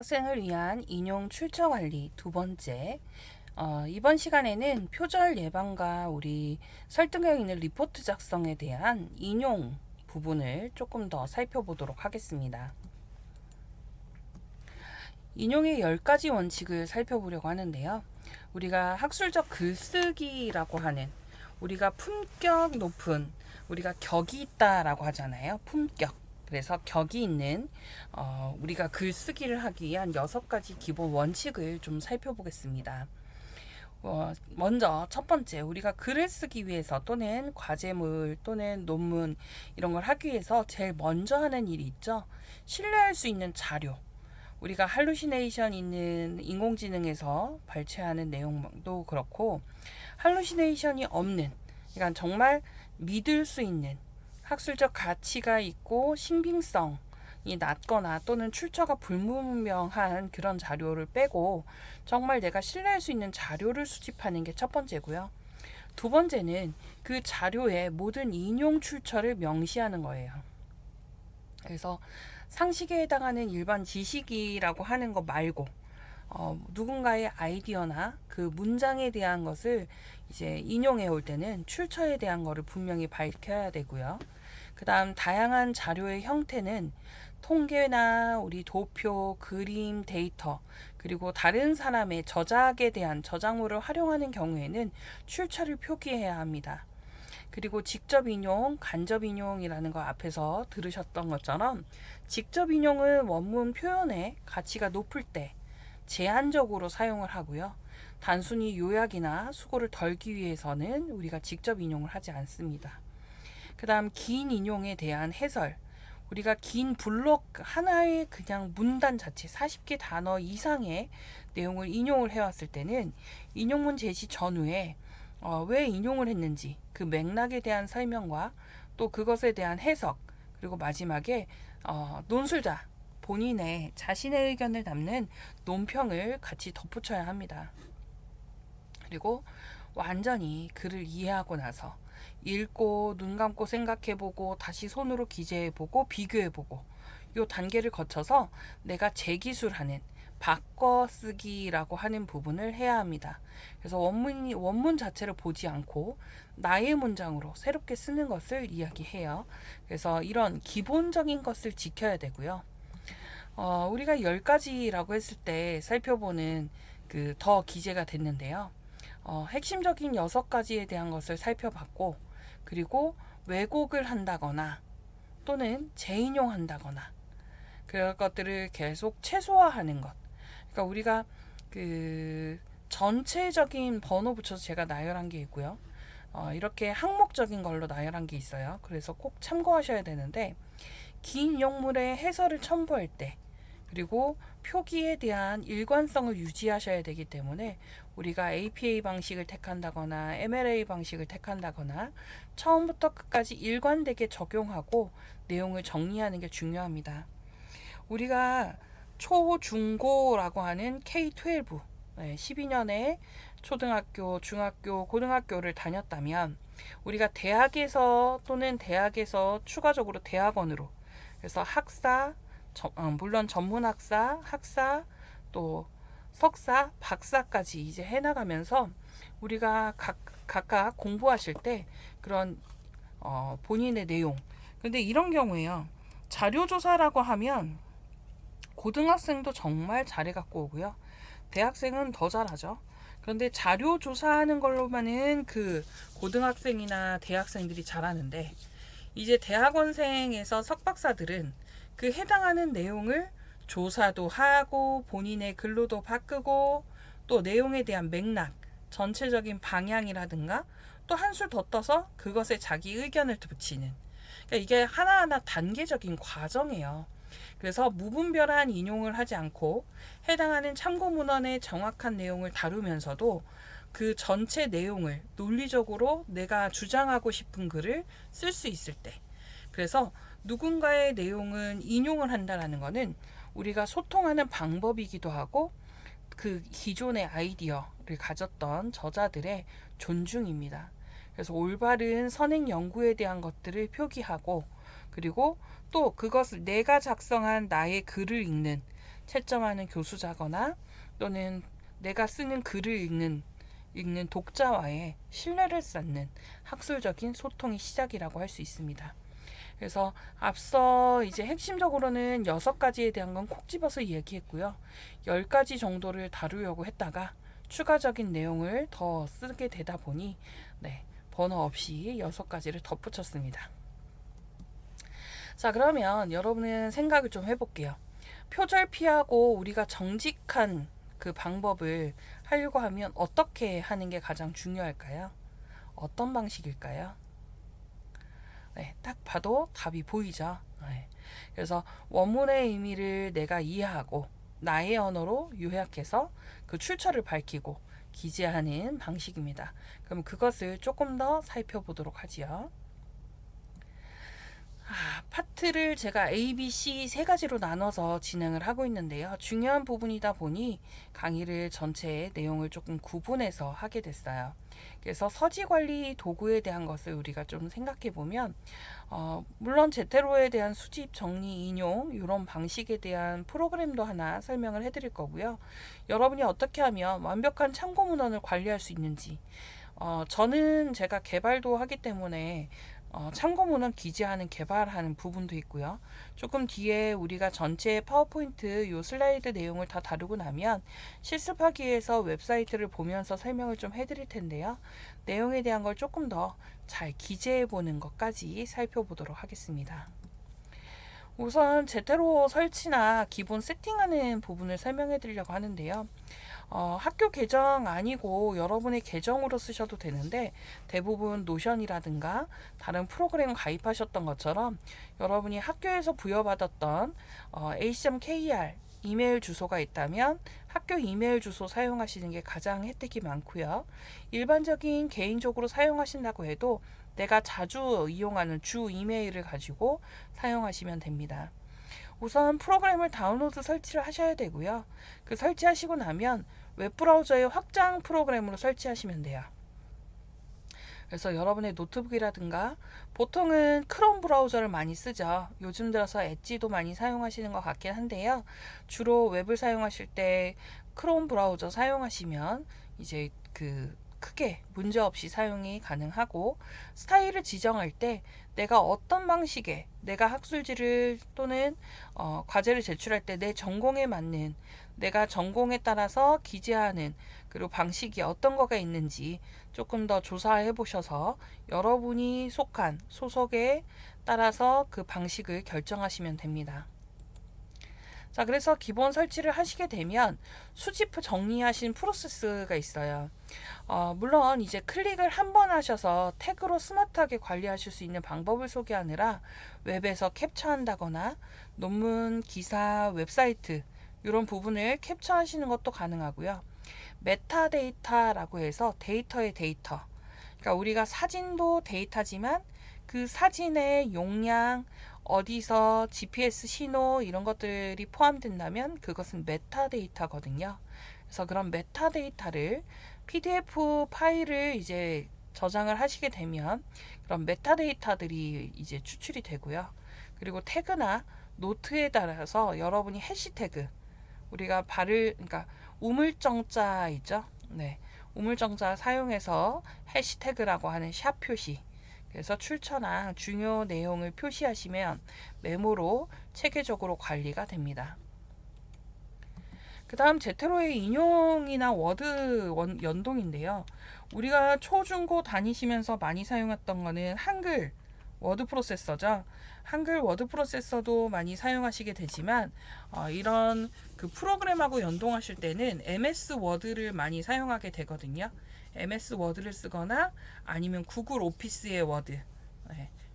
학생을 위한 인용 출처 관리 두 번째. 이번 시간에는 표절 예방과 우리 설득력 있는 리포트 작성에 대한 인용 부분을 조금 더 살펴보도록 하겠습니다. 인용의 10가지 원칙을 살펴보려고 하는데요. 우리가 학술적 글쓰기라고 하는, 우리가 품격 높은, 우리가 격이 있다라고 하잖아요. 품격. 그래서 격이 있는 우리가 글쓰기를 하기 위한 6가지 기본 원칙을 좀 살펴보겠습니다. 먼저 첫 번째, 우리가 글을 쓰기 위해서 또는 과제물 또는 논문 이런 걸 하기 위해서 제일 먼저 하는 일이 있죠. 신뢰할 수 있는 자료. 우리가 할루시네이션 있는 인공지능에서 발췌하는 내용도 그렇고, 할루시네이션이 없는, 그러니까 정말 믿을 수 있는 학술적 가치가 있고 신빙성이 낮거나 또는 출처가 불분명한 그런 자료를 빼고 정말 내가 신뢰할 수 있는 자료를 수집하는 게 첫 번째고요. 두 번째는 그 자료의 모든 인용 출처를 명시하는 거예요. 그래서 상식에 해당하는 일반 지식이라고 하는 거 말고 누군가의 아이디어나 그 문장에 대한 것을 이제 인용해 올 때는 출처에 대한 거를 분명히 밝혀야 되고요. 그 다음 다양한 자료의 형태는 통계나 우리 도표, 그림, 데이터, 그리고 다른 사람의 저작에 대한 저작물을 활용하는 경우에는 출처를 표기해야 합니다. 그리고 직접 인용, 간접 인용이라는 거 앞에서 들으셨던 것처럼 직접 인용은 원문 표현의 가치가 높을 때 제한적으로 사용을 하고요. 단순히 요약이나 수고를 덜기 위해서는 우리가 직접 인용을 하지 않습니다. 그 다음 긴 인용에 대한 해설. 우리가 긴 블록 하나의 그냥 문단 자체 40개 단어 이상의 내용을 인용을 해왔을 때는 인용문 제시 전후에 왜 인용을 했는지 그 맥락에 대한 설명과 또 그것에 대한 해석, 그리고 마지막에 논술자 본인의 자신의 의견을 담는 논평을 같이 덧붙여야 합니다. 그리고 완전히 글을 이해하고 나서 읽고 눈 감고 생각해보고 다시 손으로 기재해보고 비교해보고 이 단계를 거쳐서 내가 재기술하는 바꿔쓰기라고 하는 부분을 해야 합니다. 그래서 원문 자체를 보지 않고 나의 문장으로 새롭게 쓰는 것을 이야기해요. 그래서 이런 기본적인 것을 지켜야 되고요. 우리가 10가지라고 했을 때 살펴보는 그 더 기재가 됐는데요. 핵심적인 6가지에 대한 것을 살펴봤고, 그리고 왜곡을 한다거나 또는 재인용한다거나 그런 것들을 계속 최소화하는 것. 그러니까 우리가 그 전체적인 번호 붙여서 제가 나열한 게 있고요. 이렇게 항목적인 걸로 나열한 게 있어요. 그래서 꼭 참고하셔야 되는데, 긴 인용물의 해설을 첨부할 때 그리고 표기에 대한 일관성을 유지하셔야 되기 때문에 우리가 APA 방식을 택한다거나 MLA 방식을 택한다거나 처음부터 끝까지 일관되게 적용하고 내용을 정리하는 게 중요합니다. 우리가 초, 중, 고라고 하는 K-12 12년의 초등학교, 중학교, 고등학교를 다녔다면 우리가 대학에서 또는 대학에서 추가적으로 대학원으로 그래서 학사, 물론 전문학사, 학사, 또 석사, 박사까지 이제 해나가면서 우리가 각각 공부하실 때 그런 본인의 내용. 근데 이런 경우에요. 자료조사라고 하면 고등학생도 정말 잘해 갖고 오고요. 대학생은 더 잘하죠. 그런데 자료 조사하는 걸로만은 그 고등학생이나 대학생들이 잘하는데 이제 대학원생에서 석박사들은 그 해당하는 내용을 조사도 하고 본인의 글로도 바꾸고 또 내용에 대한 맥락, 전체적인 방향이라든가 또 한술 더 떠서 그것에 자기 의견을 붙이는 그러니까 이게 하나하나 단계적인 과정이에요. 그래서 무분별한 인용을 하지 않고 해당하는 참고 문헌의 정확한 내용을 다루면서도 그 전체 내용을 논리적으로 내가 주장하고 싶은 글을 쓸 수 있을 때 그래서 누군가의 내용은 인용을 한다는 것은 우리가 소통하는 방법이기도 하고 그 기존의 아이디어를 가졌던 저자들의 존중입니다. 그래서 올바른 선행 연구에 대한 것들을 표기하고 그리고 또 그것을 내가 작성한 나의 글을 읽는 채점하는 교수자거나 또는 내가 쓰는 글을 읽는 독자와의 신뢰를 쌓는 학술적인 소통의 시작이라고 할 수 있습니다. 그래서 앞서 이제 핵심적으로는 6가지에 대한 건 콕 집어서 얘기했고요. 10가지 정도를 다루려고 했다가 추가적인 내용을 더 쓰게 되다 보니 번호 없이 6가지를 덧붙였습니다. 자, 그러면 여러분은 생각을 좀 해볼게요. 표절 피하고 우리가 정직한 그 방법을 하려고 하면 어떻게 하는 게 가장 중요할까요? 어떤 방식일까요? 딱 봐도 답이 보이죠. 그래서 원문의 의미를 내가 이해하고 나의 언어로 요약해서 그 출처를 밝히고 기재하는 방식입니다. 그럼 그것을 조금 더 살펴보도록 하지요. 파트를 제가 A, B, C 3가지로 나눠서 진행을 하고 있는데요. 중요한 부분이다 보니 강의를 전체의 내용을 조금 구분해서 하게 됐어요. 그래서 서지관리 도구에 대한 것을 우리가 좀 생각해 보면 물론 제테로에 대한 수집, 정리, 인용 이런 방식에 대한 프로그램도 하나 설명을 해드릴 거고요. 여러분이 어떻게 하면 완벽한 참고 문헌을 관리할 수 있는지 저는 제가 개발도 하기 때문에 참고문헌 기재하는 개발하는 부분도 있고요. 조금 뒤에 우리가 전체 파워포인트 요 슬라이드 내용을 다 다루고 나면 실습하기 위해서 웹사이트를 보면서 설명을 좀 해드릴 텐데요. 내용에 대한 걸 조금 더 잘 기재해 보는 것까지 살펴보도록 하겠습니다. 우선 제테로 설치나 기본 세팅하는 부분을 설명해 드리려고 하는데요. 학교 계정 아니고 여러분의 계정으로 쓰셔도 되는데 대부분 노션이라든가 다른 프로그램 가입하셨던 것처럼 여러분이 학교에서 부여받았던 h.kr 이메일 주소가 있다면 학교 이메일 주소 사용하시는 게 가장 혜택이 많고요. 일반적인 개인적으로 사용하신다고 해도 내가 자주 이용하는 주 이메일을 가지고 사용하시면 됩니다. 우선 프로그램을 다운로드 설치를 하셔야 되고요. 그 설치하시고 나면 웹브라우저의 확장 프로그램으로 설치하시면 돼요. 그래서 여러분의 노트북이라든가 보통은 크롬 브라우저를 많이 쓰죠. 요즘 들어서 엣지도 많이 사용하시는 것 같긴 한데요. 주로 웹을 사용하실 때 크롬 브라우저 사용하시면 이제 크게 문제없이 사용이 가능하고 스타일을 지정할 때 내가 어떤 방식의 내가 학술지를 또는 과제를 제출할 때 내 전공에 맞는 내가 전공에 따라서 기재하는 그리고 방식이 어떤 거가 있는지 조금 더 조사해 보셔서 여러분이 속한 소속에 따라서 그 방식을 결정하시면 됩니다. 자, 그래서 기본 설치를 하시게 되면 수집 정리하신 프로세스가 있어요. 물론 이제 클릭을 한 번 하셔서 태그로 스마트하게 관리하실 수 있는 방법을 소개하느라 웹에서 캡처한다거나 논문, 기사, 웹사이트 이런 부분을 캡처하시는 것도 가능하고요. 메타데이터라고 해서 데이터의 데이터. 그러니까 우리가 사진도 데이터지만 그 사진의 용량, 어디서 GPS 신호 이런 것들이 포함된다면 그것은 메타데이터거든요. 그래서 그런 메타데이터를 PDF 파일을 이제 저장을 하시게 되면 그런 메타데이터들이 이제 추출이 되고요. 그리고 태그나 노트에 따라서 여러분이 해시태그 우리가 그러니까 우물정자 있죠? 우물정자 사용해서 해시태그라고 하는 샵 표시 그래서 출처나 중요 내용을 표시하시면 메모로 체계적으로 관리가 됩니다. 그 다음 제테로의 인용이나 워드 연동인데요. 우리가 초중고 다니시면서 많이 사용했던 거는 한글 워드 프로세서죠. 한글 워드 프로세서도 많이 사용하시게 되지만 이런 그 프로그램하고 연동하실 때는 MS 워드를 많이 사용하게 되거든요. MS 워드를 쓰거나 아니면 구글 오피스의 워드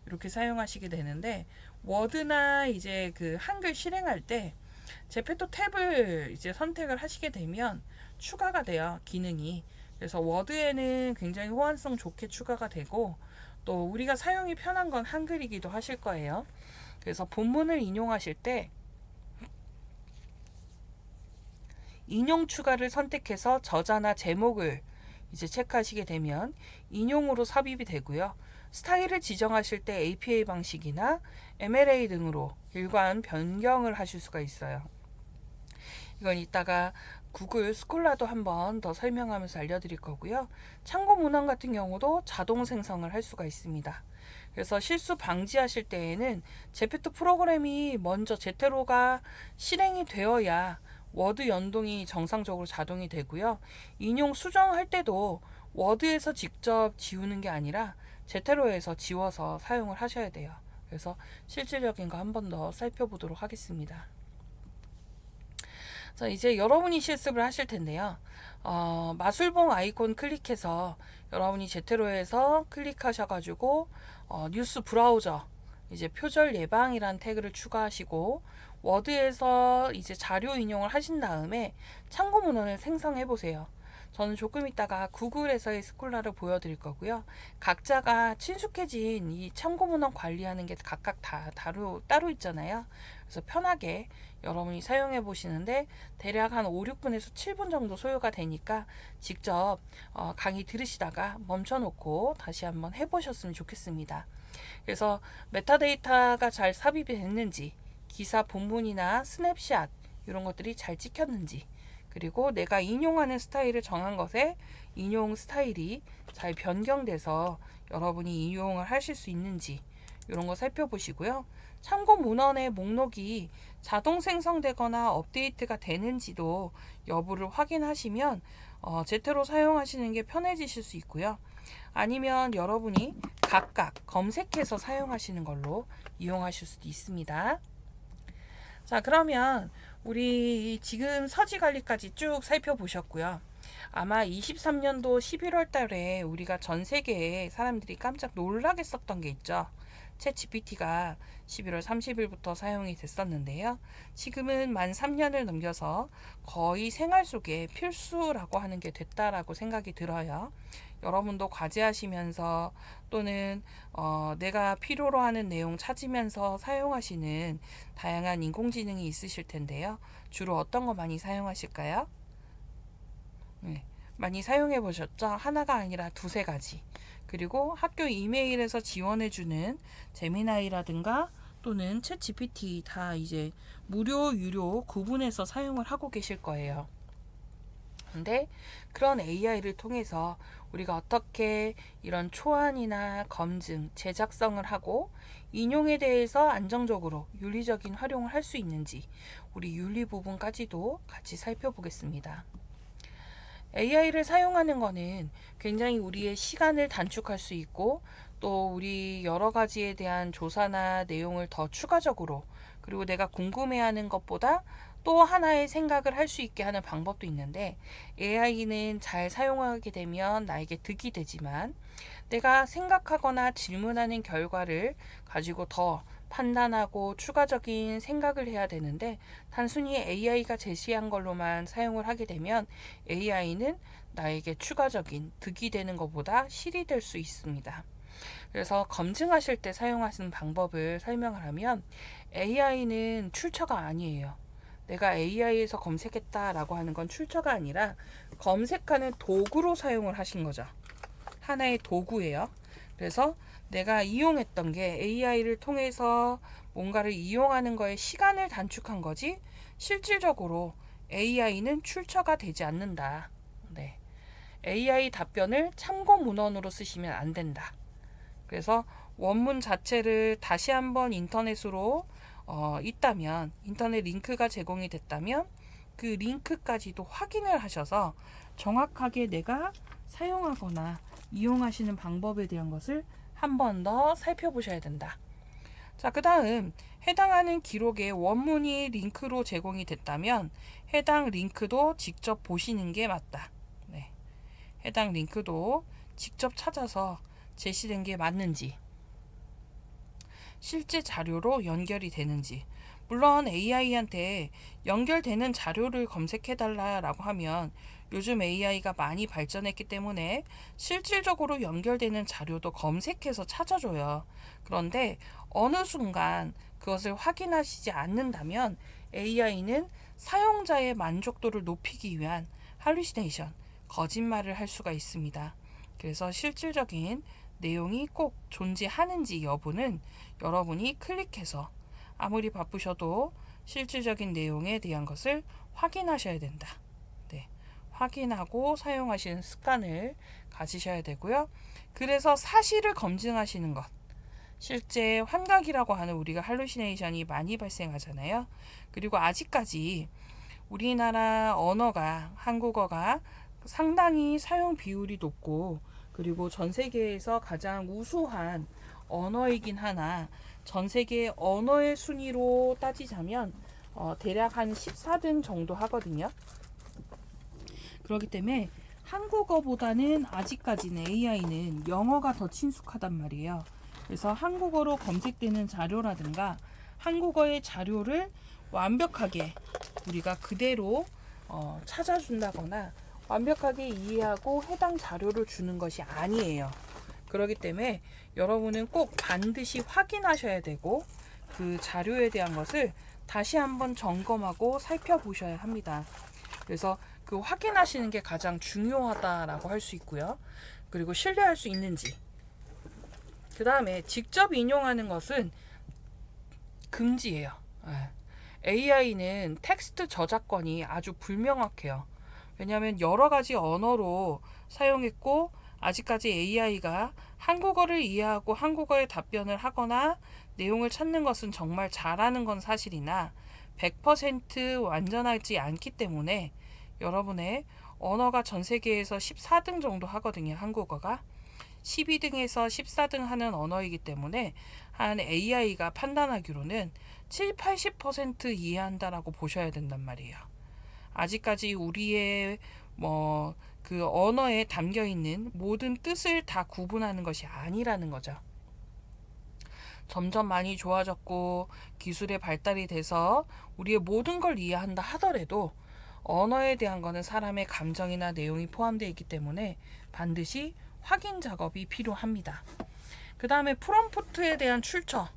이렇게 사용하시게 되는데 워드나 이제 그 한글 실행할 때 제페토 탭을 이제 선택을 하시게 되면 추가가 돼요. 기능이. 그래서 워드에는 굉장히 호환성 좋게 추가가 되고 또 우리가 사용이 편한 건 한글이기도 하실 거예요. 그래서 본문을 인용하실 때 인용 추가를 선택해서 저자나 제목을 이제 체크하시게 되면 인용으로 삽입이 되고요. 스타일을 지정하실 때 APA 방식이나 MLA 등으로 일관 변경을 하실 수가 있어요. 이건 이따가 구글 스콜라도 한번 더 설명하면서 알려드릴 거고요. 참고 문헌 같은 경우도 자동 생성을 할 수가 있습니다. 그래서 실수 방지하실 때에는 제페토 프로그램이 먼저 제테로가 실행이 되어야 워드 연동이 정상적으로 자동이 되고요. 인용 수정할 때도 워드에서 직접 지우는 게 아니라 제테로에서 지워서 사용을 하셔야 돼요. 그래서 실질적인 거 한 번 더 살펴보도록 하겠습니다. 자, 이제 여러분이 실습을 하실 텐데요. 마술봉 아이콘 클릭해서 여러분이 제테로에서 클릭하셔가지고 뉴스 브라우저 이제 표절 예방이란 태그를 추가하시고 워드에서 이제 자료 인용을 하신 다음에 참고 문헌을 생성해 보세요. 저는 조금 있다가 구글에서의 스콜라를 보여드릴 거고요. 각자가 친숙해진 이 참고 문헌 관리하는 게 각각 다 따로 있잖아요. 그래서 편하게 여러분이 사용해 보시는데 대략 한 5, 6분에서 7분 정도 소요가 되니까 직접 강의 들으시다가 멈춰놓고 다시 한번 해보셨으면 좋겠습니다. 그래서 메타데이터가 잘 삽입이 됐는지, 기사 본문이나 스냅샷 이런 것들이 잘 찍혔는지, 그리고 내가 인용하는 스타일을 정한 것에 인용 스타일이 잘 변경돼서 여러분이 인용을 하실 수 있는지 이런 거 살펴보시고요. 참고 문헌의 목록이 자동 생성되거나 업데이트가 되는지도 여부를 확인하시면 제대로 사용하시는 게 편해지실 수 있고요. 아니면 여러분이 각각 검색해서 사용하시는 걸로 이용하실 수도 있습니다. 자, 그러면 우리 지금 서지 관리까지 쭉 살펴보셨고요. 아마 23년도 11월 달에 우리가 전 세계에 사람들이 깜짝 놀라겠었던 게 있죠. 챗 GPT가 11월 30일부터 사용이 됐었는데요. 지금은 만 3년을 넘겨서 거의 생활 속에 필수라고 하는 게 됐다라고 생각이 들어요. 여러분도 과제하시면서 또는 내가 필요로 하는 내용 찾으면서 사용하시는 다양한 인공지능이 있으실 텐데요. 주로 어떤 거 많이 사용하실까요? 네, 많이 사용해 보셨죠? 하나가 아니라 두세 가지. 그리고 학교 이메일에서 지원해주는 제미나이라든가 또는 챗 GPT 다 이제 무료, 유료 구분해서 사용을 하고 계실 거예요. 근데 그런 AI를 통해서 우리가 어떻게 이런 초안이나 검증, 제작성을 하고 인용에 대해서 안정적으로 윤리적인 활용을 할 수 있는지 우리 윤리 부분까지도 같이 살펴보겠습니다. AI를 사용하는 것은 굉장히 우리의 시간을 단축할 수 있고 또 우리 여러 가지에 대한 조사나 내용을 더 추가적으로 그리고 내가 궁금해하는 것보다 또 하나의 생각을 할 수 있게 하는 방법도 있는데 AI는 잘 사용하게 되면 나에게 득이 되지만 내가 생각하거나 질문하는 결과를 가지고 더 판단하고 추가적인 생각을 해야 되는데 단순히 AI가 제시한 걸로만 사용을 하게 되면 AI는 나에게 추가적인 득이 되는 것보다 실이 될 수 있습니다. 그래서 검증하실 때 사용하시는 방법을 설명을 하면 AI는 출처가 아니에요. 내가 AI에서 검색했다라고 하는 건 출처가 아니라 검색하는 도구로 사용을 하신 거죠. 하나의 도구예요. 그래서 내가 이용했던 게 AI를 통해서 뭔가를 이용하는 거에 시간을 단축한 거지 실질적으로 AI는 출처가 되지 않는다. 네. AI 답변을 참고 문헌으로 쓰시면 안 된다. 그래서 원문 자체를 다시 한번 인터넷으로 있다면 인터넷 링크가 제공이 됐다면 그 링크까지도 확인을 하셔서 정확하게 내가 사용하거나 이용하시는 방법에 대한 것을 한 번 더 살펴보셔야 된다. 자, 그 다음 해당하는 기록에 원문이 링크로 제공이 됐다면 해당 링크도 직접 보시는 게 맞다. 네. 해당 링크도 직접 찾아서 제시된 게 맞는지 실제 자료로 연결이 되는지 물론 AI한테 연결되는 자료를 검색해달라고 하면 요즘 AI가 많이 발전했기 때문에 실질적으로 연결되는 자료도 검색해서 찾아줘요. 그런데 어느 순간 그것을 확인하시지 않는다면 AI는 사용자의 만족도를 높이기 위한 할루시네이션, 거짓말을 할 수가 있습니다. 그래서 실질적인 내용이 꼭 존재하는지 여부는 여러분이 클릭해서 아무리 바쁘셔도 실질적인 내용에 대한 것을 확인하셔야 된다. 네, 확인하고 사용하시는 습관을 가지셔야 되고요. 그래서 사실을 검증하시는 것. 실제 환각이라고 하는 우리가 할루시네이션이 많이 발생하잖아요. 그리고 아직까지 우리나라 언어가, 한국어가 상당히 사용 비율이 높고, 그리고 전 세계에서 가장 우수한 언어이긴 하나, 전 세계 언어의 순위로 따지자면 대략 한 14등 정도 하거든요. 그렇기 때문에 한국어보다는 아직까지는 AI는 영어가 더 친숙하단 말이에요. 그래서 한국어로 검색되는 자료라든가 한국어의 자료를 완벽하게 우리가 그대로 찾아준다거나 완벽하게 이해하고 해당 자료를 주는 것이 아니에요. 그렇기 때문에 여러분은 꼭 반드시 확인하셔야 되고 그 자료에 대한 것을 다시 한번 점검하고 살펴보셔야 합니다. 그래서 그 확인하시는 게 가장 중요하다라고 할 수 있고요. 그리고 신뢰할 수 있는지. 그 다음에 직접 인용하는 것은 금지예요. AI는 텍스트 저작권이 아주 불명확해요. 왜냐하면 여러 가지 언어로 사용했고 아직까지 AI가 한국어를 이해하고 한국어에 답변을 하거나 내용을 찾는 것은 정말 잘하는 건 사실이나 100% 완전하지 않기 때문에 여러분의 언어가 전 세계에서 14등 정도 하거든요. 한국어가 12등에서 14등 하는 언어이기 때문에 한 AI가 판단하기로는 7, 80% 이해한다라고 보셔야 된단 말이에요. 아직까지 우리의 그 언어에 담겨 있는 모든 뜻을 다 구분하는 것이 아니라는 거죠. 점점 많이 좋아졌고 기술의 발달이 돼서 우리의 모든 걸 이해한다 하더라도 언어에 대한 거는 사람의 감정이나 내용이 포함되어 있기 때문에 반드시 확인 작업이 필요합니다. 그 다음에 프롬프트에 대한 출처.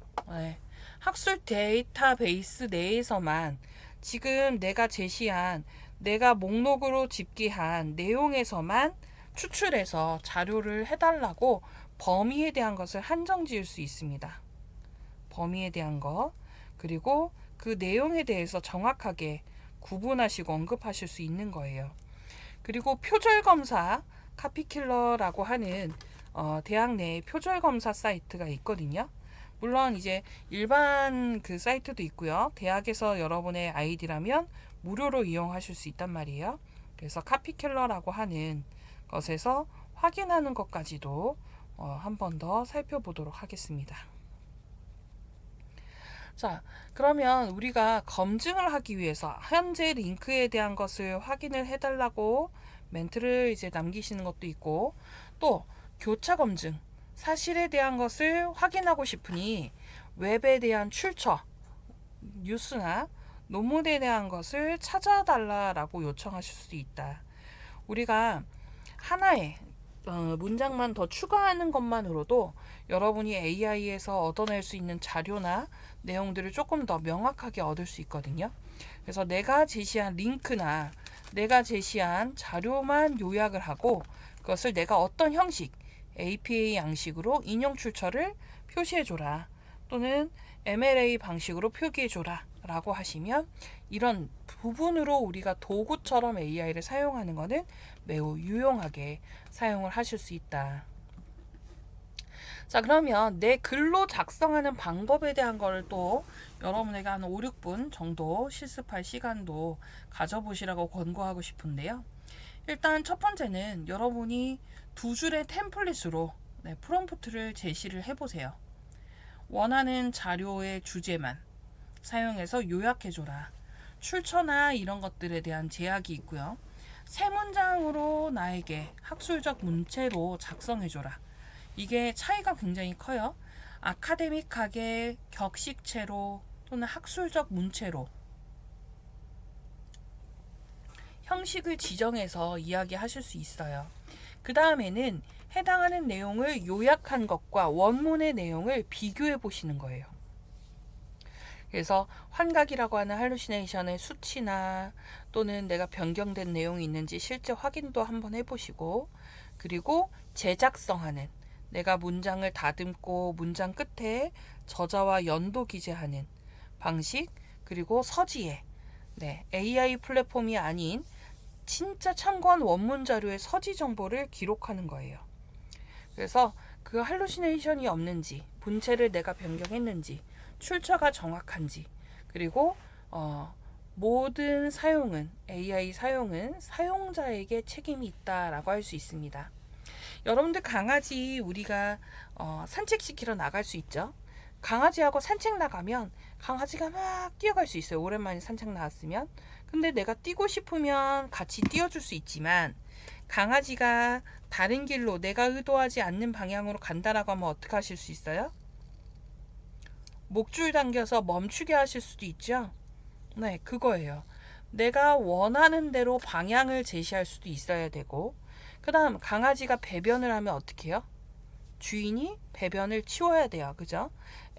학술 데이터베이스 내에서만 지금 내가 제시한 내가 목록으로 집계한 내용에서만 추출해서 자료를 해달라고 범위에 대한 것을 한정 지을 수 있습니다. 범위에 대한 거, 그리고 그 내용에 대해서 정확하게 구분하시고 언급하실 수 있는 거예요. 그리고 표절검사, 카피킬러라고 하는 대학 내에 표절검사 사이트가 있거든요. 물론 이제 일반 그 사이트도 있고요. 대학에서 여러분의 아이디라면 무료로 이용하실 수 있단 말이에요. 그래서 카피킬러라고 하는 것에서 확인하는 것까지도 한 번 더 살펴보도록 하겠습니다. 자, 그러면 우리가 검증을 하기 위해서 현재 링크에 대한 것을 확인을 해달라고 멘트를 이제 남기시는 것도 있고, 또 교차 검증, 사실에 대한 것을 확인하고 싶으니 웹에 대한 출처, 뉴스나 논문에 대한 것을 찾아달라고 요청하실 수도 있다. 우리가 하나의 문장만 더 추가하는 것만으로도 여러분이 AI에서 얻어낼 수 있는 자료나 내용들을 조금 더 명확하게 얻을 수 있거든요. 그래서 내가 제시한 링크나 내가 제시한 자료만 요약을 하고 그것을 내가 어떤 형식, APA 양식으로 인용 출처를 표시해줘라, 또는 MLA 방식으로 표기해줘라 라고 하시면 이런 부분으로 우리가 도구처럼 AI를 사용하는 것은 매우 유용하게 사용을 하실 수 있다. 자, 그러면 내 글로 작성하는 방법에 대한 거를 또 여러분에게 한 5, 6분 정도 실습할 시간도 가져보시라고 권고하고 싶은데요. 일단 첫 번째는 여러분이 두 줄의 템플릿으로 프롬프트를 제시를 해보세요. 원하는 자료의 주제만 사용해서 요약해줘라. 출처나 이런 것들에 대한 제약이 있고요. 세 문장으로 나에게 학술적 문체로 작성해줘라. 이게 차이가 굉장히 커요. 아카데믹하게 격식체로 또는 학술적 문체로 형식을 지정해서 이야기하실 수 있어요. 그 다음에는 해당하는 내용을 요약한 것과 원문의 내용을 비교해 보시는 거예요. 그래서 환각이라고 하는 할루시네이션의 수치나 또는 내가 변경된 내용이 있는지 실제 확인도 한번 해보시고, 그리고 제작성하는, 내가 문장을 다듬고 문장 끝에 저자와 연도 기재하는 방식, 그리고 서지에 네, AI 플랫폼이 아닌 진짜 참고한 원문 자료의 서지 정보를 기록하는 거예요. 그래서 그 할루시네이션이 없는지, 본체를 내가 변경했는지, 출처가 정확한지, 그리고 모든 사용은 AI 사용은 사용자에게 책임이 있다라고 할 수 있습니다. 여러분들 강아지 우리가 산책시키러 나갈 수 있죠. 강아지하고 산책 나가면 강아지가 막 뛰어갈 수 있어요. 오랜만에 산책 나왔으면. 근데 내가 뛰고 싶으면 같이 뛰어줄 수 있지만 강아지가 다른 길로 내가 의도하지 않는 방향으로 간다라고 하면 어떻게 하실 수 있어요? 목줄 당겨서 멈추게 하실 수도 있죠. 네, 그거예요. 내가 원하는 대로 방향을 제시할 수도 있어야 되고, 그 다음 강아지가 배변을 하면 어떻게 해요? 주인이 배변을 치워야 돼요. 그죠?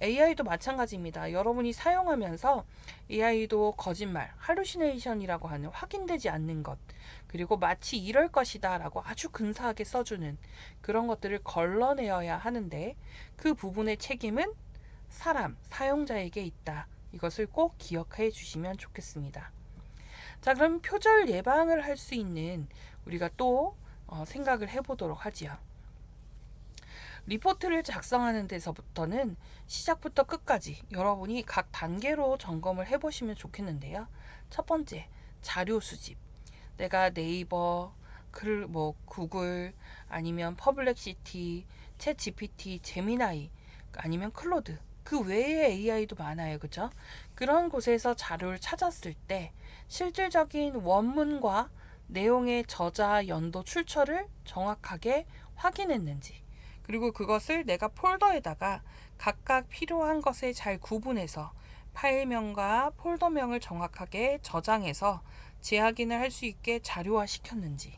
AI도 마찬가지입니다. 여러분이 사용하면서 AI도 거짓말, 할루시네이션이라고 하는 확인되지 않는 것, 그리고 마치 이럴 것이다 라고 아주 근사하게 써주는 그런 것들을 걸러내어야 하는데 그 부분의 책임은 사람, 사용자에게 있다. 이것을 꼭 기억해 주시면 좋겠습니다. 자, 그럼 표절 예방을 할 수 있는 우리가 또 생각을 해보도록 하지요. 리포트를 작성하는 데서부터는 시작부터 끝까지 여러분이 각 단계로 점검을 해보시면 좋겠는데요. 첫 번째, 자료 수집. 내가 네이버, 구글, 아니면 퍼블렉시티, 챗 GPT, 제미나이, 아니면 클로드, 그 외에 AI도 많아요. 그죠? 그런 곳에서 자료를 찾았을 때 실질적인 원문과 내용의 저자, 연도, 출처를 정확하게 확인했는지, 그리고 그것을 내가 폴더에다가 각각 필요한 것에 잘 구분해서 파일명과 폴더명을 정확하게 저장해서 재확인을 할 수 있게 자료화 시켰는지,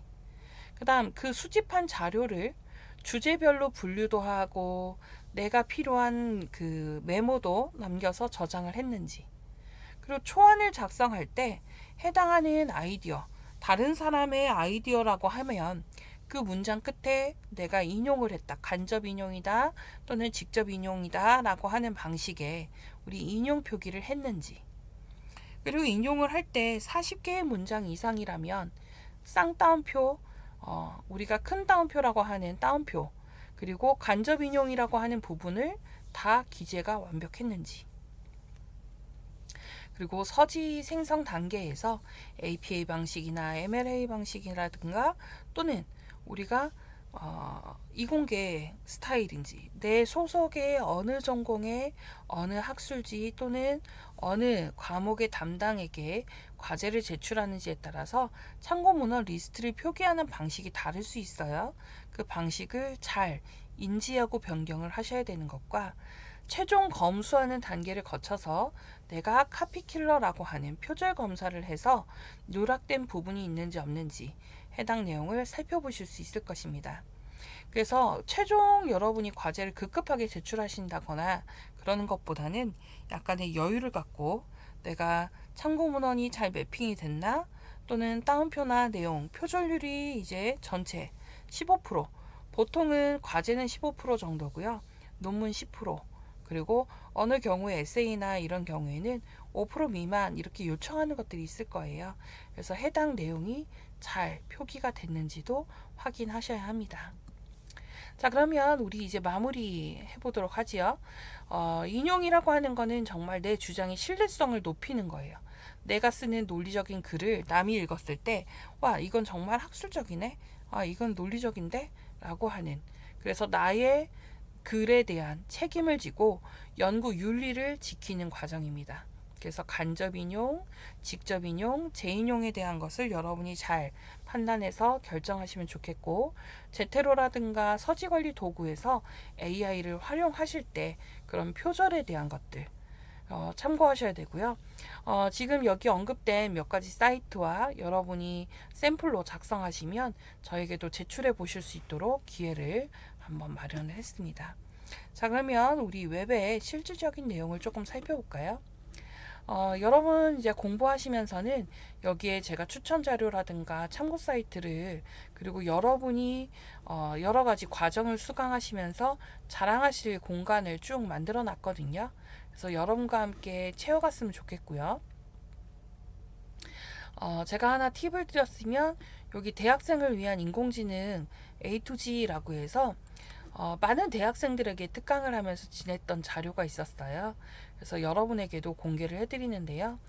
그 다음 그 수집한 자료를 주제별로 분류도 하고 내가 필요한 그 메모도 남겨서 저장을 했는지, 그리고 초안을 작성할 때 해당하는 아이디어, 다른 사람의 아이디어라고 하면 그 문장 끝에 내가 인용을 했다, 간접 인용이다 또는 직접 인용이다 라고 하는 방식의 우리 인용 표기를 했는지, 그리고 인용을 할 때 40개의 문장 이상이라면 쌍따옴표, 우리가 큰 따옴표라고 하는 따옴표, 그리고 간접 인용이라고 하는 부분을 다 기재가 완벽했는지, 그리고 서지 생성 단계에서 APA 방식이나 MLA 방식이라든가 또는 우리가 이공계 스타일인지, 내 소속의 어느 전공의 어느 학술지 또는 어느 과목의 담당에게 과제를 제출하는지에 따라서 참고 문헌 리스트를 표기하는 방식이 다를 수 있어요. 그 방식을 잘 인지하고 변경을 하셔야 되는 것과 최종 검수하는 단계를 거쳐서 내가 카피킬러라고 하는 표절 검사를 해서 누락된 부분이 있는지 없는지 해당 내용을 살펴보실 수 있을 것입니다. 그래서 최종 여러분이 과제를 급급하게 제출하신다거나 그러는 것보다는 약간의 여유를 갖고 내가 참고 문헌이 잘 매핑이 됐나, 또는 따옴표나 내용, 표절률이 이제 전체 15%, 보통은 과제는 15% 정도고요. 논문 10%, 그리고 어느 경우에 에세이나 이런 경우에는 5% 미만 이렇게 요청하는 것들이 있을 거예요. 그래서 해당 내용이 잘 표기가 됐는지도 확인하셔야 합니다. 자, 그러면 우리 이제 마무리 해보도록 하지요. 인용이라고 하는 거는 정말 내 주장의 신뢰성을 높이는 거예요. 내가 쓰는 논리적인 글을 남이 읽었을 때, 와, 이건 정말 학술적이네? 아, 이건 논리적인데? 라고 하는. 그래서 나의 글에 대한 책임을 지고 연구 윤리를 지키는 과정입니다. 그래서 간접 인용, 직접 인용, 재인용에 대한 것을 여러분이 잘 판단해서 결정하시면 좋겠고, 제테로라든가 서지관리 도구에서 AI를 활용하실 때 그런 표절에 대한 것들 참고하셔야 되고요. 지금 여기 언급된 몇 가지 사이트와 여러분이 샘플로 작성하시면 저에게도 제출해 보실 수 있도록 기회를 한번 마련을 했습니다. 자, 그러면 우리 웹의 실질적인 내용을 조금 살펴볼까요? 여러분 이제 공부하시면서는 여기에 제가 추천 자료라든가 참고 사이트를, 그리고 여러분이 여러 가지 과정을 수강하시면서 자랑하실 공간을 쭉 만들어 놨거든요. 그래서 여러분과 함께 채워갔으면 좋겠고요. 제가 하나 팁을 드렸으면 여기 대학생을 위한 인공지능 A2G라고 해서 많은 대학생들에게 특강을 하면서 지냈던 자료가 있었어요. 그래서 여러분에게도 공개를 해드리는데요.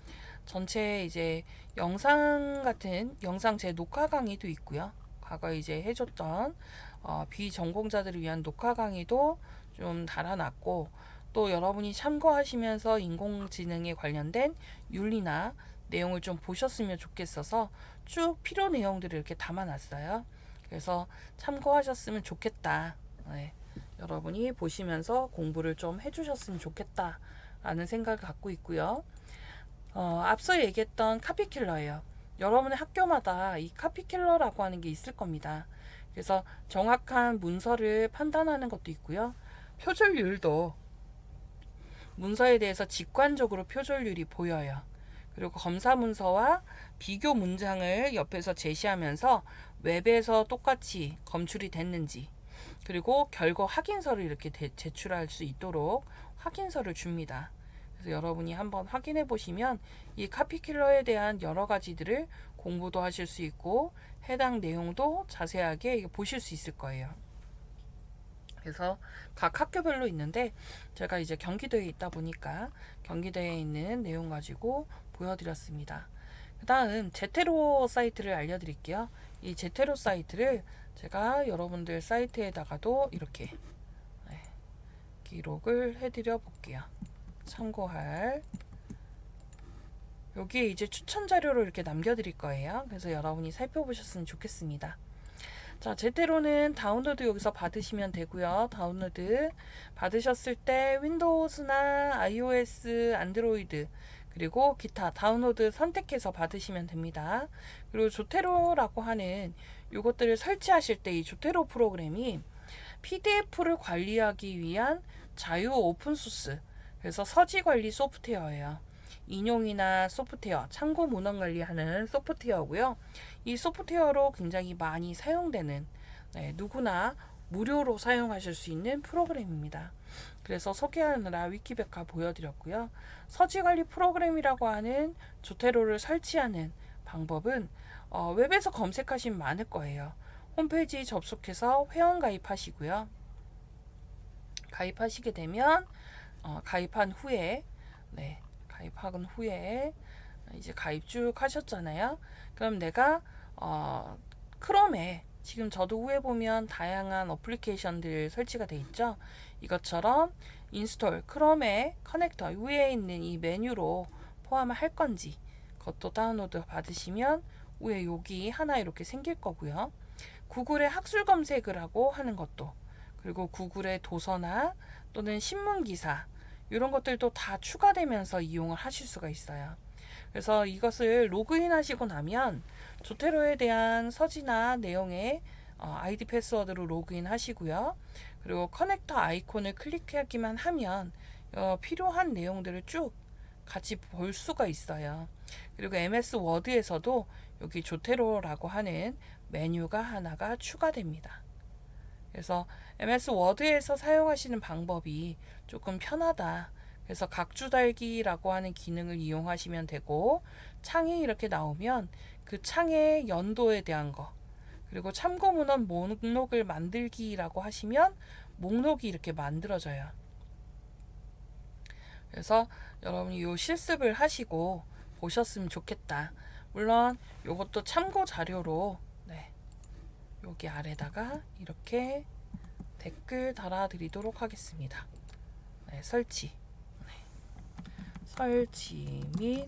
전체 이제 영상 같은 영상 제 녹화 강의도 있고요. 과거에 이제 해줬던 비전공자들을 위한 녹화 강의도 좀 달아놨고, 또 여러분이 참고하시면서 인공지능에 관련된 윤리나 내용을 좀 보셨으면 좋겠어서 쭉 필요 내용들을 이렇게 담아놨어요. 그래서 참고하셨으면 좋겠다. 네, 여러분이 보시면서 공부를 좀 해주셨으면 좋겠다 라는 생각을 갖고 있고요. 앞서 얘기했던 카피킬러예요. 여러분의 학교마다 이 카피킬러라고 하는 게 있을 겁니다. 그래서 정확한 문서를 판단하는 것도 있고요. 표절률도 문서에 대해서 직관적으로 표절률이 보여요. 그리고 검사 문서와 비교 문장을 옆에서 제시하면서 웹에서 똑같이 검출이 됐는지, 그리고 결과 확인서를 이렇게 제출할 수 있도록 확인서를 줍니다. 그래서 여러분이 한번 확인해 보시면 이 카피킬러에 대한 여러 가지들을 공부도 하실 수 있고 해당 내용도 자세하게 보실 수 있을 거예요. 그래서 각 학교별로 있는데 제가 이제 경기도에 있다 보니까 경기도에 있는 내용 가지고 보여드렸습니다. 그 다음 제테로 사이트를 알려드릴게요. 이 제테로 사이트를 제가 여러분들 사이트에다가도 이렇게 기록을 해드려 볼게요. 참고할 여기에 이제 추천 자료를 이렇게 남겨드릴 거예요. 그래서 여러분이 살펴보셨으면 좋겠습니다. 자, 제테로는 다운로드 여기서 받으시면 되고요. 다운로드 받으셨을 때 윈도우즈나 iOS, 안드로이드 그리고 기타 다운로드 선택해서 받으시면 됩니다. 그리고 조테로라고 하는 이것들을 설치하실 때 이 조테로 프로그램이 PDF를 관리하기 위한 자유 오픈소스, 그래서 서지 관리 소프트웨어예요. 인용이나 소프트웨어, 참고 문헌 관리하는 소프트웨어고요. 이 소프트웨어로 굉장히 많이 사용되는, 누구나 무료로 사용하실 수 있는 프로그램입니다. 그래서 소개하느라 위키백과 보여드렸고요. 서지 관리 프로그램이라고 하는 조테로를 설치하는 방법은 웹에서 검색하시면 많을 거예요. 홈페이지 접속해서 회원 가입하시고요. 가입하시게 되면 가입한 후에 가입한 후에 이제 가입 쭉 하셨잖아요. 그럼 내가 크롬에 지금 저도 후에 보면 다양한 어플리케이션들 설치가 돼 있죠. 이것처럼 인스톨 크롬에 커넥터 위에 있는 이 메뉴로 포함을 할 건지 그것도 다운로드 받으시면 위에 여기 하나 이렇게 생길 거고요. 구글에 학술 검색을 하고 하는 것도, 그리고 구글의 도서나 또는 신문 기사 이런 것들도 다 추가되면서 이용을 하실 수가 있어요. 그래서 이것을 로그인 하시고 나면 조테로에 대한 서지나 내용에 아이디 패스워드로 로그인 하시고요. 그리고 커넥터 아이콘을 클릭하기만 하면 필요한 내용들을 쭉 같이 볼 수가 있어요. 그리고 MS 워드에서도 여기 조테로라고 하는 메뉴가 하나가 추가됩니다. 그래서 MS 워드에서 사용하시는 방법이 조금 편하다. 그래서 각주 달기라고 하는 기능을 이용하시면 되고, 창이 이렇게 나오면 그 창의 연도에 대한 거, 그리고 참고 문헌 목록을 만들기라고 하시면 목록이 이렇게 만들어져요. 그래서 여러분이 요 실습을 하시고 보셨으면 좋겠다. 물론 요것도 참고 자료로 여기 아래다가 이렇게 댓글 달아드리도록 하겠습니다. 설치, 설치 및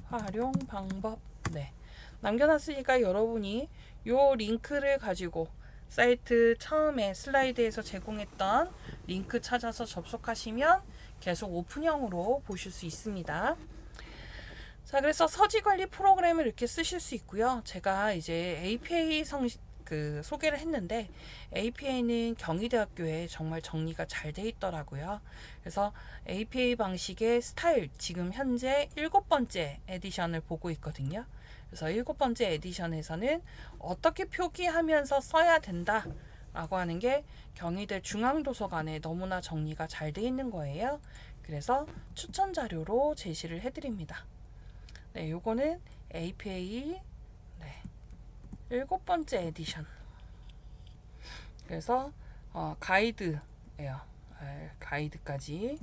활용 방법 남겨놨으니까 여러분이 요 링크를 가지고 사이트 처음에 슬라이드에서 제공했던 링크 찾아서 접속하시면 계속 오픈형으로 보실 수 있습니다. 자, 그래서 서지 관리 프로그램을 이렇게 쓰실 수 있고요. 제가 이제 APA 소개를 했는데 APA는 경희대학교에 정말 정리가 잘 돼 있더라고요. 그래서 APA 방식의 스타일 지금 현재 7번째 에디션을 보고 있거든요. 그래서 7번째 에디션에서는 어떻게 표기하면서 써야 된다 라고 하는 게 경희대 중앙도서관에 너무나 정리가 잘 돼 있는 거예요. 그래서 추천 자료로 제시를 해드립니다. 요거는 APA 7번째 에디션. 그래서 가이드예요. 가이드까지.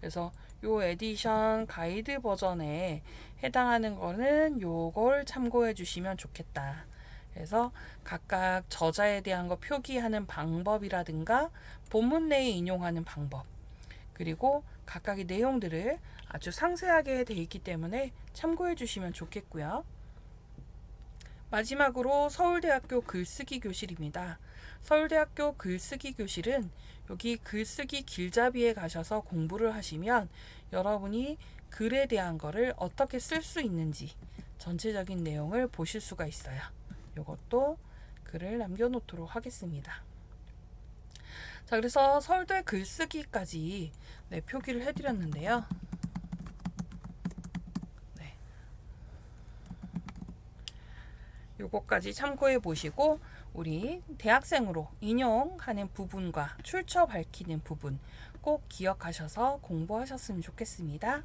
그래서 요 에디션 가이드 버전에 해당하는 거는 요걸 참고해 주시면 좋겠다. 그래서 각각 저자에 대한 거 표기하는 방법이라든가 본문 내에 인용하는 방법, 그리고 각각의 내용들을 아주 상세하게 되어 있기 때문에 참고해 주시면 좋겠고요. 마지막으로 서울대학교 글쓰기 교실입니다. 서울대학교 글쓰기 교실은 여기 글쓰기 길잡이에 가셔서 공부를 하시면 여러분이 글에 대한 거를 어떻게 쓸 수 있는지 전체적인 내용을 보실 수가 있어요. 이것도 글을 남겨놓도록 하겠습니다. 자, 그래서 서울대 글쓰기까지 표기를 해드렸는데요. 요거까지 참고해 보시고 우리 대학생으로 인용하는 부분과 출처 밝히는 부분 꼭 기억하셔서 공부하셨으면 좋겠습니다.